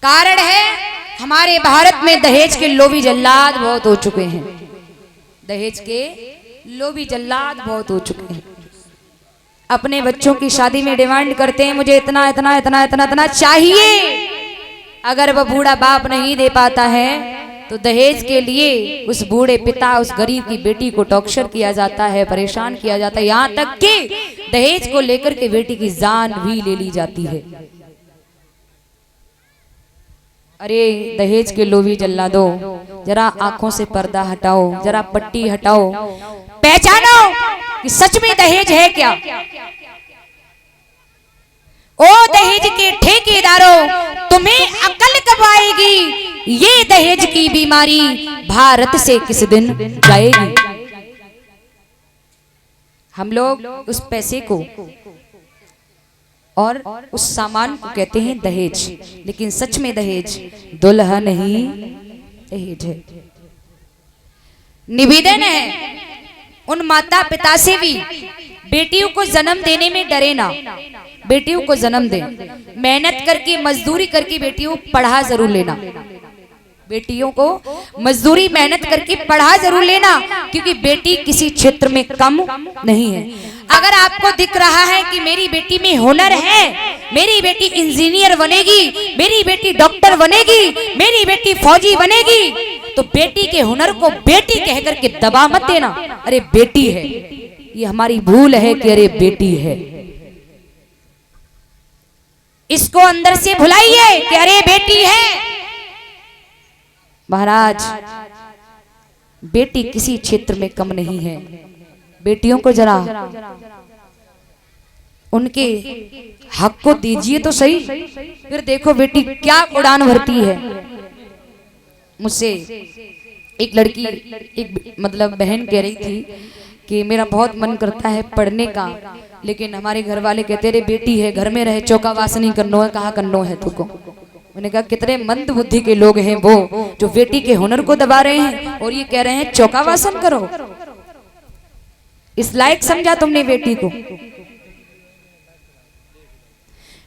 कारण है हमारे भारत में दहेज के लोभी जल्लाद बहुत हो चुके हैं। दहेज के लोभी जल्लाद बहुत हो चुके हैं। अपने बच्चों की शादी में डिमांड करते हैं मुझे इतना इतना इतना इतना इतना चाहिए। अगर वह बूढ़ा बाप नहीं दे पाता है तो दहेज के लिए उस बूढ़े पिता उस गरीब की बेटी को टॉर्चर किया जाता है, परेशान किया जाता है, यहाँ तक कि दहेज को लेकर के बेटी की जान भी ले ली जाती है। अरे दहेज के लोभी जल्लादो, जरा आंखों से पर्दा हटाओ, जरा पट्टी हटाओ, पहचानो कि सच में दहेज है क्या। ओ दहेज के ठेकेदारों, तुम्हें अकल कब आएगी? ये दहेज की बीमारी भारत से किस दिन जाएगी। हम लोग उस पैसे को और उस सामान को कहते हैं दहेज, लेकिन सच में दहेज दुल्हन ही दहेज है। निवेदन है उन माता पिता से भी, बेटियों को जन्म देने में डरे ना, बेटियों को जन्म दे, मेहनत करके मजदूरी करके बेटियों पढ़ा जरूर लेना, बेटियों को मजदूरी मेहनत करके पढ़ा जरूर लेना, क्योंकि बेटी किसी क्षेत्र में कम नहीं है। अगर आपको दिख रहा है कि मेरी बेटी में हुनर है, मेरी बेटी इंजीनियर बनेगी, मेरी बेटी डॉक्टर बनेगी, मेरी बेटी फौजी बनेगी, तो बेटी के हुनर को बेटी कह करके दबा मत देना। अरे बेटी है, ये हमारी भूल है कि अरे बेटी है। इसको अंदर से भुलाइए कि अरे बेटी है। महाराज, बेटी किसी क्षेत्र में कम नहीं है। बेटियों को जरा उनके हक को दीजिए तो सही, फिर देखो बेटी क्या उड़ान भरती है। मुझसे एक लड़की, एक मतलब बहन कह रही थी कि मेरा बहुत मन करता है पढ़ने का, लेकिन हमारे घर वाले कहते रे बेटी है, घर में रहे चौका वासनी करनो है, कहाँ करनो है तुमको। मैंने कहा कितने मंद बुद्धि के लोग हैं वो जो बेटी के हुनर को दबा रहे हैं और ये कह रहे हैं चौका वासन करो। इस लायक समझा तुमने बेटी को।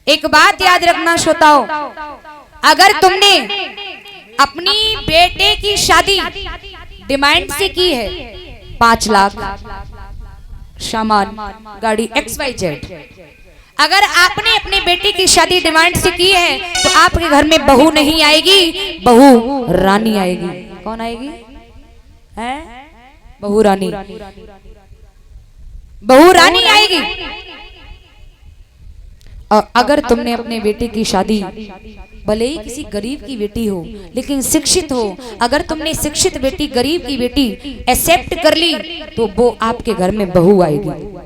एक बात याद रखना श्रोताओं, अगर तुमने अपनी बेटे की शादी डिमांड से की है 5 लाख सामान गाड़ी XYZ, अगर आपने अपने बेटे की शादी डिमांड से की है तो आपके घर में बहू नहीं आएगी, बहू रानी आएगी। कौन आएगी? है बहू रानी, बहू रानी आएगी। और अगर तुमने अपने बेटे की शादी, भले ही किसी गरीब की बेटी हो लेकिन शिक्षित हो, अगर तुमने शिक्षित बेटी गरीब की बेटी एक्सेप्ट कर ली तो वो आपके घर में बहू आएगी।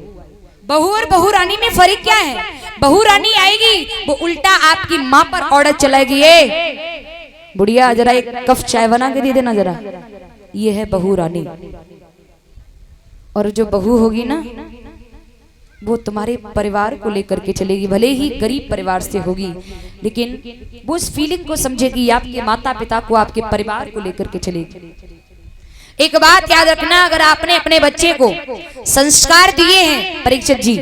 बहू और बहू रानी में फर्क क्या है? बहू रानी आएगी वो उल्टा आपकी माँ पर ऑर्डर चलाएगी, ये बुढ़िया जरा एक कप चाय बना के दे देना जरा, ये है बहू रानी। और जो बहू होगी ना वो तुम्हारे परिवार को लेकर के चलेगी, भले ही गरीब परिवार से होगी, लेकिन वो उस फीलिंग को समझेगी, आपके माता पिता को, आपके परिवार को लेकर के चलेगी। एक बात याद रखना, अगर आपने अपने बच्चे को संस्कार दिए हैं, परीक्षित जी,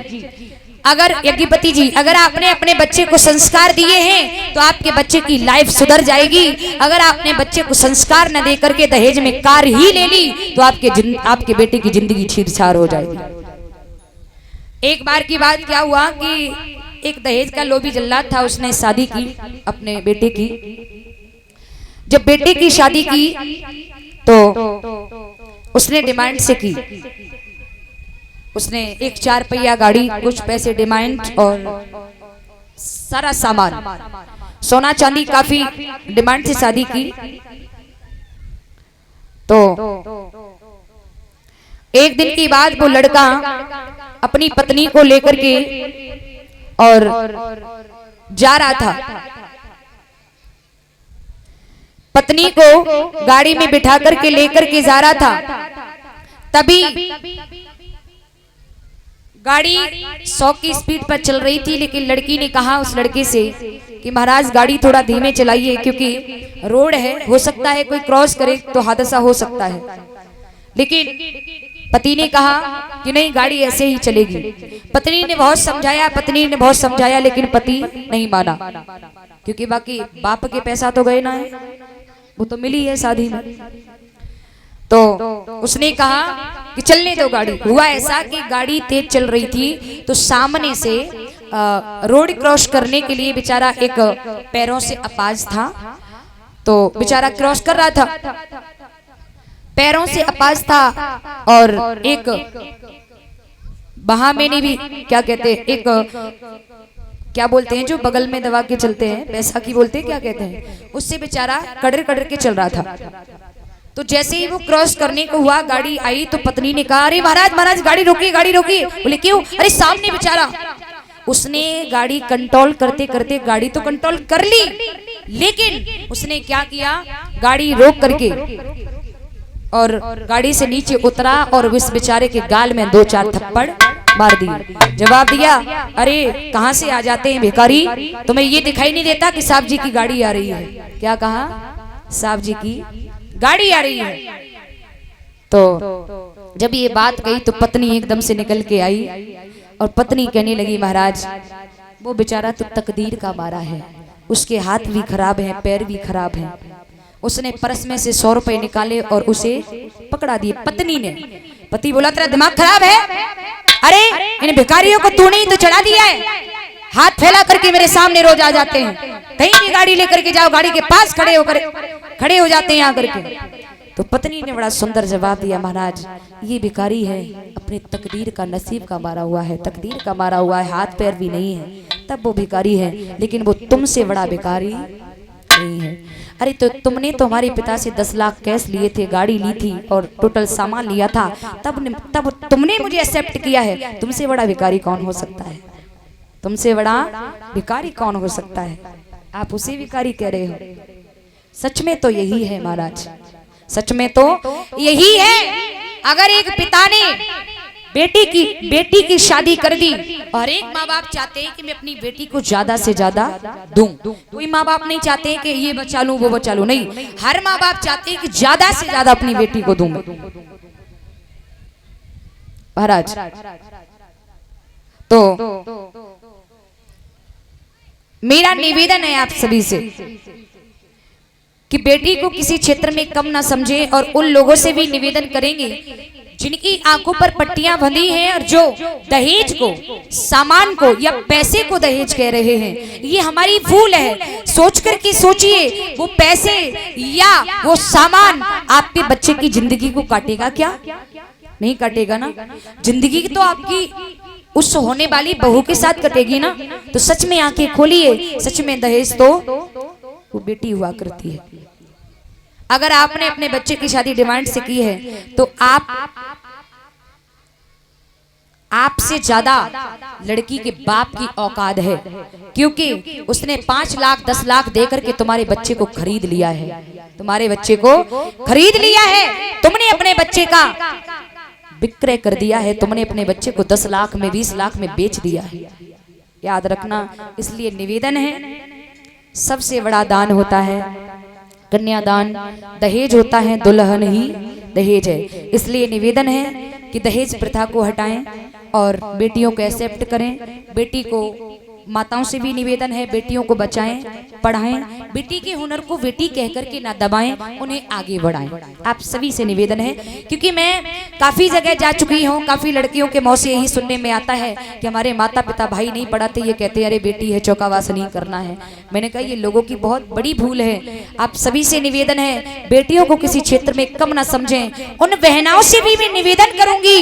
अगर यज्ञपति जी, अगर आपने अपने बच्चे को संस्कार दिए हैं तो आपके बच्चे की लाइफ सुधर जाएगी। अगर आपने बच्चे को संस्कार न दे करके दहेज में कार ही ले ली तो आपके बेटे की जिंदगी छीर-छार हो जाएगी। एक बार की बात क्या हुआ कि एक दहेज का लोभी जल्लाद था, उसने शादी की अपने बेटे की। जब बेटे की शादी की तो उसने डिमांड से की, उसने एक 4 पहिया गाड़ी, कुछ पैसे डिमांड और सारा सामान, सोना चांदी काफी डिमांड से शादी की। तो एक दिन की बात, वो लड़का अपनी पत्नी को लेकर के और जा रहा था, पत्नी को गाड़ी में बिठा करके लेकर के जा रहा था। तभी गाड़ी 100 की स्पीड पर चल रही थी, लेकिन लड़की ने कहा उस लड़के से कि महाराज गाड़ी थोड़ा धीमे चलाइए, क्योंकि रोड है, हो सकता है कोई क्रॉस करे तो हादसा हो सकता है। लेकिन पति ने कहा कि नहीं, गाड़ी ऐसे ही चलेगी। पत्नी ने बहुत समझाया, लेकिन पति नहीं माना, क्योंकि बाकी बाप के पैसा तो गए ना है, वो तो मिली है शादी में। तो उसने कहा कि चलने दो गाड़ी। हुआ ऐसा कि गाड़ी तेज चल रही थी, तो सामने से रोड क्रॉस करने के लिए बेचारा एक पैरों से अपाज था, तो बेचारा क्रॉस कर रहा था, पैरों से अपाज था, और एक बहामेनी भी क्या कहते हैं, एक क्या बोलते हैं जो बगल में दबा के चलते हैं, पैसा की बोलते हैं, क्या कहते हैं, उससे बेचारा कड़र के चल रहा था। तो जैसे ही वो क्रॉस करने को हुआ, गाड़ी आई, तो पत्नी ने कहा, अरे महाराज गाड़ी रोकी। बोले क्यों? अरे सामने बेचारा। उसने गाड़ी कंट्रोल करते करते गाड़ी तो कंट्रोल कर ली, लेकिन उसने क्या किया, गाड़ी रोक करके और गाड़ी से नीचे उतरा और उस बेचारे के गाल में 2-4 थप्पड़ मार दिए। जवाब दिया, अरे कहां से आ जाते हैं भिखारी, तुम्हें ये दिखाई नहीं देता कि साहब जी की गाड़ी आ रही है? क्या कहा? साहब जी की गाड़ी आ रही है। तो जब ये बात कही तो पत्नी एकदम से निकल के आई और पत्नी कहने लगी, महाराज वो बेचारा तो तकदीर का मारा है, उसके हाथ भी खराब हैं, पैर भी खराब हैं। उसने पर्स में से 100 रुपए निकाले और उसे पकड़ा दिए पत्नी ने। पति बोला, तेरा दिमाग खराब है? अरे इन भिखारियों को तूने ही तो चढ़ा दिया है, हाथ फैला करके मेरे सामने रोज आ जाते हैं, कहीं भी गाड़ी लेकर के जाओ, गाड़ी के पास खड़े हो जाते हैं आकर के। तो पत्नी ने बड़ा सुंदर जवाब दिया, महाराज ये भिखारी है, अपने तकदीर का, नसीब का मारा हुआ है, तकदीर का मारा हुआ है, हाथ पैर भी नहीं है, तब वो भिखारी है, लेकिन वो तुमसे बड़ा भिखारी नहीं है। अरे तो तुमने तो हमारे पिता से 10 लाख कैश लिए थे, गाड़ी ली थी और टोटल सामान लिया था, तब तुमने मुझे एक्सेप्ट किया है, तुमसे बड़ा भिखारी कौन हो सकता है? तुमसे बड़ा भिखारी कौन हो सकता है? आप उसे भिखारी कह रहे हो। सच में तो यही है महाराज, सच में तो यही है। अगर एक पिता ने बेटी की शादी कर दी, और एक माँ बाप चाहते हैं कि मैं अपनी बेटी को ज्यादा से ज्यादा दूं, कोई माँ बाप नहीं चाहते कि ये बचा लूं वो बचा लूं, नहीं, हर माँ बाप चाहते हैं कि ज्यादा से ज्यादा अपनी बेटी को दूं महाराज। तो मेरा निवेदन है आप सभी से कि बेटी को किसी क्षेत्र में कम ना समझे, और उन लोगों से भी निवेदन करेंगे जिनकी आंखों पर पट्टियां बंधी हैं और जो दहेज को, सामान को या पैसे को दहेज कह रहे हैं। ये हमारी भूल है। सोच करके सोचिए, वो पैसे या वो सामान आपके बच्चे की जिंदगी को काटेगा क्या? नहीं काटेगा ना। जिंदगी तो आपकी उस होने वाली बहू के साथ कटेगी ना। तो सच में आंखें खोलिए, सच में दहेज तो वो बेटी हुआ करती है। अगर आपने अपने बच्चे की शादी डिमांड से की है तो आपसे ज्यादा लड़की के बाप की औकात है, क्योंकि उसने 5 लाख 10 लाख देकर के तुम्हारे बच्चे को खरीद लिया है, तुम्हारे बच्चे को खरीद लिया है। तुमने अपने बच्चे का विक्रय कर दिया है, तुमने अपने बच्चे को 10 लाख में 20 लाख में बेच दिया है। याद रखना। इसलिए निवेदन है, सबसे बड़ा दान होता है कन्यादान, दहेज होता है दुल्हन ही दहेज है। इसलिए निवेदन है कि दहेज प्रथा को हटाएं और बेटियों को एक्सेप्ट करें। बेटी को, माताओं से भी निवेदन है, बेटियों को बचाएं, पढ़ाएं, बेटी के हुनर को बेटी कहकर के ना दबाएं, उन्हें आगे बढ़ाएं। आप सभी से निवेदन है, क्योंकि मैं काफी जगह जा चुकी हूँ, काफी लड़कियों के मुंह से यही सुनने में आता है कि हमारे माता पिता भाई नहीं पढ़ाते, ये कहते अरे बेटी है चौकावास नहीं करना है। मैंने कहा ये लोगों की बहुत बड़ी भूल है। आप सभी से निवेदन है, बेटियों को किसी क्षेत्र में कम ना समझें। उन बहनाओं से भी मैं निवेदन करूंगी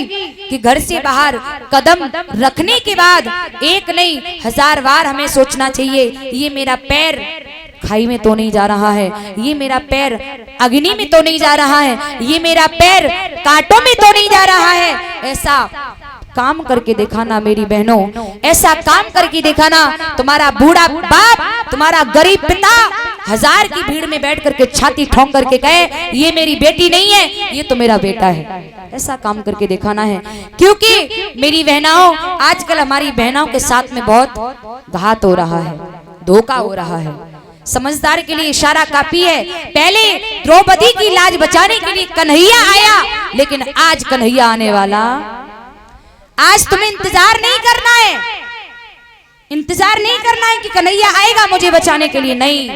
कि घर से बाहर कदम रखने के बाद एक नहीं 1000 बार हमें सोचना चाहिए, ये मेरा पैर खाई में तो नहीं जा रहा है, ये मेरा पैर अग्नि में तो नहीं जा रहा है, ये मेरा पैर कांटों में तो नहीं जा रहा है। ऐसा काम करके दिखाना मेरी बहनों, ऐसा काम करके दिखाना। तुम्हारा बूढ़ा बाप, तुम्हारा गरीब पिता 1000 की भीड़ में बैठ करके छाती ठोक करके कहे ये मेरी बेटी नहीं है, ये तो मेरा बेटा है। ऐसा काम करके दिखाना है, क्योंकि मेरी बहनाओं, आजकल हमारी बहनों के साथ में बहुत घात हो रहा है, धोखा हो रहा है। समझदार के लिए इशारा काफी है। पहले द्रौपदी की लाज बचाने के लिए कन्हैया आया, लेकिन आज कन्हैया आने वाला। आज तुम्हें इंतजार नहीं करना है, इंतजार नहीं करना है कि कन्हैया आएगा मुझे बचाने के लिए, नहीं,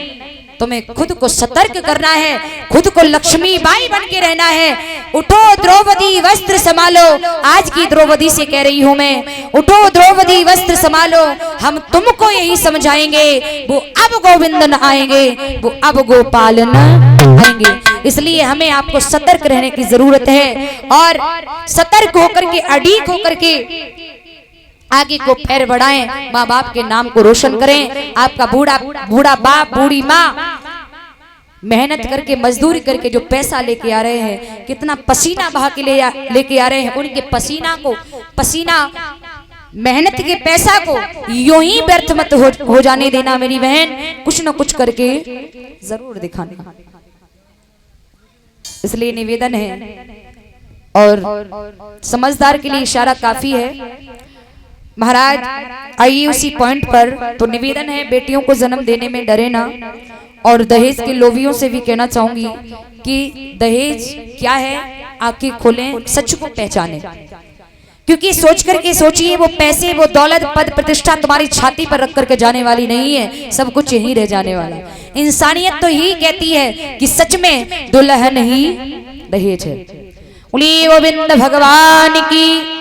तुम्हें खुद को सतर्क करना है, खुद को लक्ष्मी बाई बन के रहना है। उठो द्रौपदी वस्त्र संभालो, आज की द्रौपदी से कह रही हूं मैं, उठो द्रौपदी वस्त्र संभालो, हम तुमको यही समझाएंगे, वो अब गोविंदन आएंगे, वो अब गोपालन आएंगे। इसलिए हमें आपको सतर्क रहने की जरूरत है और सतर्क होकर के, अड़ीक होकर के आगे को पैर बढ़ाएं, माँ बाप के नाम को रोशन करें। आपका बूढ़ा बाप, बूढ़ी माँ मेहनत करके, मजदूरी करके जो पैसा लेके आ रहे हैं, कितना पसीना बहा के लेके आ रहे हैं, उनके पसीना मेहनत के पैसा को यूं ही व्यर्थ मत हो जाने देना मेरी बहन, कुछ न कुछ करके जरूर दिखाना। इसलिए निवेदन है और समझदार के लिए इशारा काफी है। महाराज आइए उसी पॉइंट पर, तो निवेदन है बेटियों को जन्म देने में डरे ना, और दहेज के लोभियों से भी कहना चाहूंगी कि दहेज क्या है, आंखें खोलें, सच को पहचानें। क्योंकि सोच करके सोचिए, वो पैसे, वो दौलत, पद प्रतिष्ठा तुम्हारी छाती पर रख करके जाने वाली नहीं है, सब कुछ यहीं रह जाने वाला। इंसानियत तो यही कहती है कि सच में दुल्हन ही दहेज है। बोलिए गोविंद भगवान की।